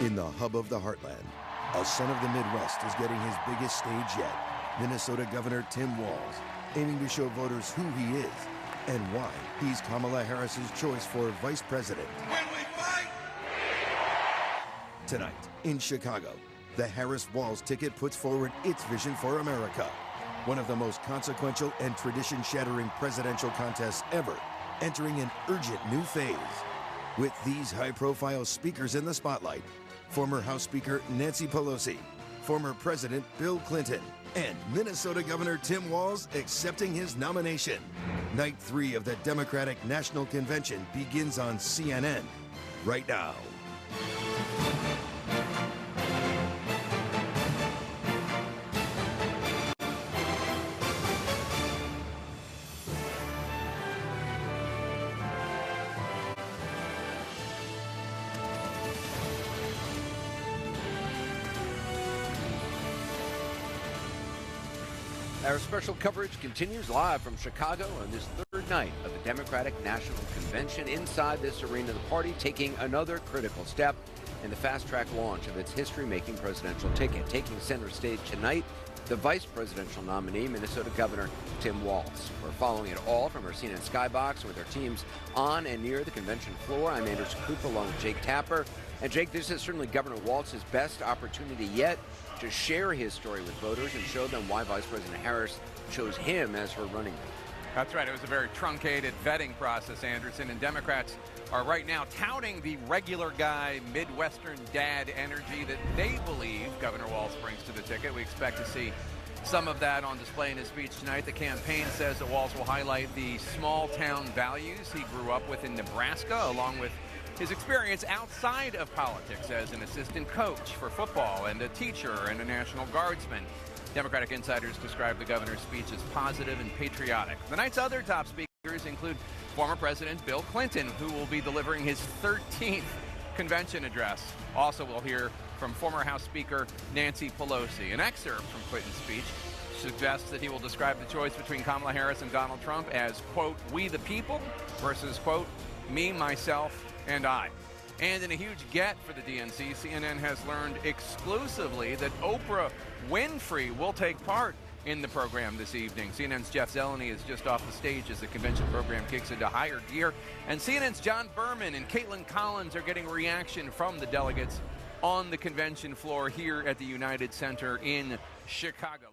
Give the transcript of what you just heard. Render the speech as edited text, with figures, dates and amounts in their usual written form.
In the hub of the heartland, a son of the Midwest is getting his biggest stage yet. Minnesota Governor Tim Walz, aiming to show voters who he is and why he's Kamala Harris's choice for vice president. When we fight! Tonight, in Chicago, the Harris-Walz ticket puts forward its vision for America. One of the most consequential and tradition-shattering presidential contests ever, entering an urgent new phase. With these high-profile speakers in the spotlight, former House Speaker Nancy Pelosi, former President Bill Clinton, and Minnesota Governor Tim Walz accepting his nomination. Night 3 of the Democratic National Convention begins on CNN right now. Our special coverage continues live from Chicago on this third night of the Democratic National Convention. Inside this arena, the party taking another critical step in the fast-track launch of its history-making presidential ticket. Taking center stage tonight, the vice presidential nominee, Minnesota Governor Tim Walz. We're following it all from our CNN Skybox with our teams on and near the convention floor. I'm Anderson Cooper along with Jake Tapper. And Jake, this is certainly Governor Walz's best opportunity yet to share his story with voters and show them why Vice President Harris chose him as her running mate. That's right. It was a very truncated vetting process, Anderson, and Democrats are right now touting the regular guy, Midwestern dad energy that they believe Governor Walz brings to the ticket. We expect to see some of that on display in his speech tonight. The campaign says that Walz will highlight the small-town values he grew up with in Nebraska, along with his experience outside of politics as an assistant coach for football and a teacher and a National Guardsman. Democratic insiders describe the governor's speech as positive and patriotic. The night's other top speakers include former President Bill Clinton, who will be delivering his 13th convention address. Also, we'll hear from former House Speaker Nancy Pelosi. An excerpt from Clinton's speech suggests that he will describe the choice between Kamala Harris and Donald Trump as, quote, we the people versus, quote, me, myself, and I. And in a huge get for the DNC, CNN has learned exclusively that Oprah Winfrey will take part in the program this evening. CNN's Jeff Zeleny is just off the stage as the convention program kicks into higher gear. And CNN's John Berman and Caitlin Collins are getting reaction from the delegates on the convention floor here at the United Center in Chicago.